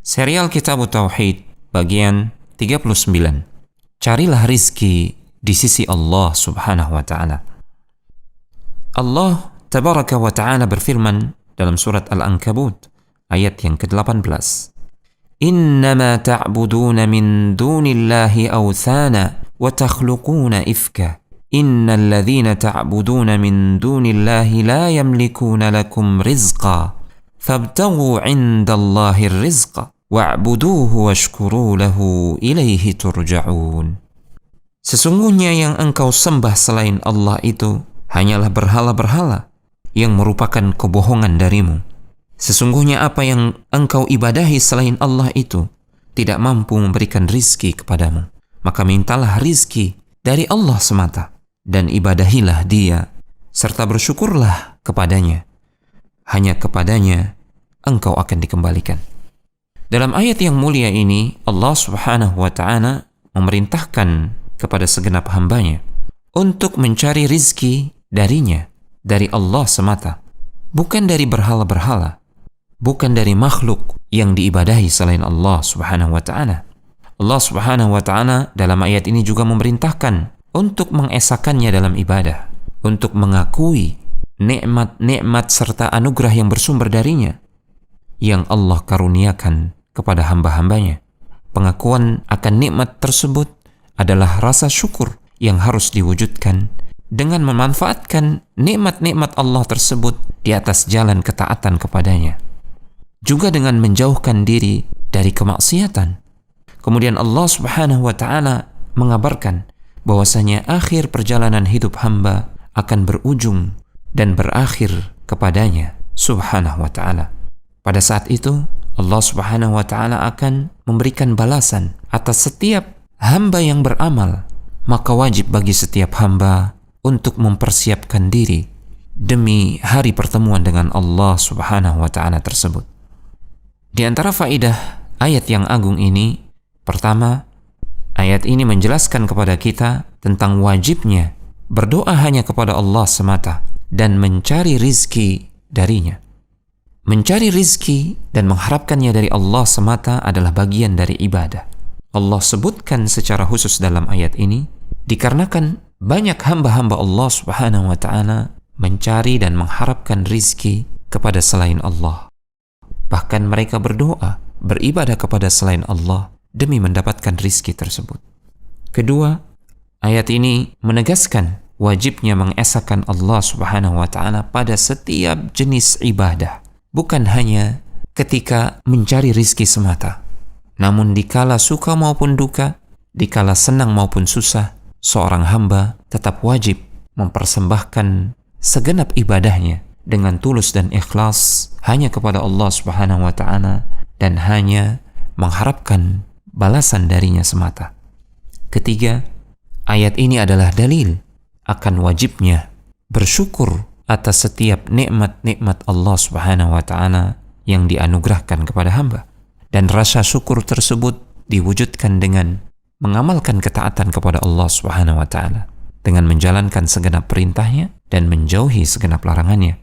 Serial Kitab Tauhid bagian 39. Carilah rizki di sisi Allah Subhanahu wa ta'ala. Allah Tabaraka wa ta'ala berfirman dalam surat Al-Ankabut ayat yang ke-18. Innama ta'buduna min dunillahi awthana wa takhluquna ifka. Innal ladhina ta'buduna min dunillahi la yamlikuna lakum rizqa. Fabtaghu 'indallahi ar-rizqa wa'buduhu washkuru lahu ilaihi turja'un. Sesungguhnya yang engkau sembah selain Allah itu hanyalah berhala-berhala yang merupakan kebohongan darimu. Sesungguhnya apa yang engkau ibadahi selain Allah itu tidak mampu memberikan rizki kepadamu. Maka mintalah rizki dari Allah semata dan ibadahilah Dia serta bersyukurlah kepadanya. Hanya kepadanya engkau akan dikembalikan. Dalam ayat yang mulia ini, Allah Subhanahu wa ta'ala memerintahkan kepada segenap hambanya untuk mencari rizki darinya, dari Allah semata, bukan dari berhala-berhala, bukan dari makhluk yang diibadahi selain Allah Subhanahu wa ta'ala. Allah Subhanahu wa ta'ala dalam ayat ini juga memerintahkan untuk mengesakannya dalam ibadah, untuk mengakui nikmat-nikmat serta anugerah yang bersumber darinya yang Allah karuniakan kepada hamba-hambanya. Pengakuan akan nikmat tersebut adalah rasa syukur yang harus diwujudkan dengan memanfaatkan nikmat-nikmat Allah tersebut di atas jalan ketaatan kepadanya, juga dengan menjauhkan diri dari kemaksiatan. Kemudian Allah Subhanahu wa ta'ala mengabarkan bahwasanya akhir perjalanan hidup hamba akan berujung dan berakhir kepadanya Subhanahu wa ta'ala. Pada saat itu Allah Subhanahu wa ta'ala akan memberikan balasan atas setiap hamba yang beramal. Maka wajib bagi setiap hamba untuk mempersiapkan diri demi hari pertemuan dengan Allah Subhanahu wa ta'ala tersebut. Di antara faidah ayat yang agung ini, pertama, ayat ini menjelaskan kepada kita tentang wajibnya berdoa hanya kepada Allah semata dan mencari rizki darinya. Mencari rizki dan mengharapkannya dari Allah semata adalah bagian dari ibadah. Allah sebutkan secara khusus dalam ayat ini dikarenakan banyak hamba-hamba Allah Subhanahu wa ta'ala mencari dan mengharapkan rizki kepada selain Allah. Bahkan mereka berdoa, beribadah kepada selain Allah demi mendapatkan rizki tersebut. Kedua, ayat ini menegaskan wajibnya mengesahkan Allah Subhanahu wa ta'ala pada setiap jenis ibadah, bukan hanya ketika mencari rizki semata, namun dikala suka maupun duka, dikala senang maupun susah, seorang hamba tetap wajib mempersembahkan segenap ibadahnya dengan tulus dan ikhlas hanya kepada Allah Subhanahu wa ta'ala dan hanya mengharapkan balasan darinya semata. Ketiga, ayat ini adalah dalil akan wajibnya bersyukur atas setiap nikmat-nikmat Allah Subhanahu wa ta'ala yang dianugerahkan kepada hamba. Dan rasa syukur tersebut diwujudkan dengan mengamalkan ketaatan kepada Allah Subhanahu wa ta'ala, dengan menjalankan segenap perintahnya dan menjauhi segenap larangannya.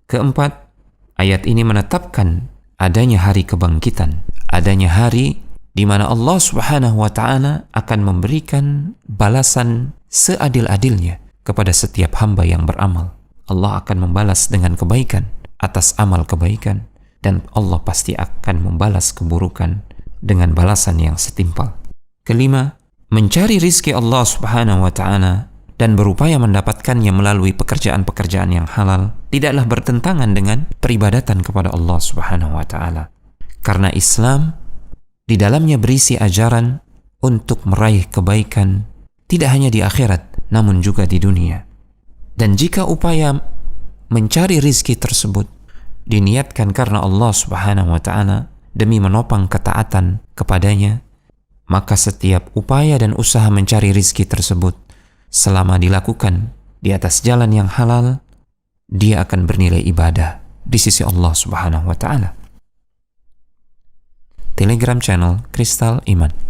Keempat, ayat ini menetapkan adanya hari kebangkitan, adanya hari di mana Allah Subhanahu wa ta'ala akan memberikan balasan seadil-adilnya kepada setiap hamba yang beramal. Allah akan membalas dengan kebaikan atas amal kebaikan, dan Allah pasti akan membalas keburukan dengan balasan yang setimpal. Kelima, mencari rizki Allah Subhanahu wa ta'ala dan berupaya mendapatkannya melalui pekerjaan-pekerjaan yang halal tidaklah bertentangan dengan peribadatan kepada Allah Subhanahu wa ta'ala. Karena Islam di dalamnya berisi ajaran untuk meraih kebaikan tidak hanya di akhirat namun juga di dunia. Dan jika upaya mencari rizki tersebut diniatkan karena Allah Subhanahu wa ta'ala demi menopang ketaatan kepadanya, maka setiap upaya dan usaha mencari rizki tersebut selama dilakukan di atas jalan yang halal, dia akan bernilai ibadah di sisi Allah Subhanahu wa ta'ala. Telegram channel Kristal Iman.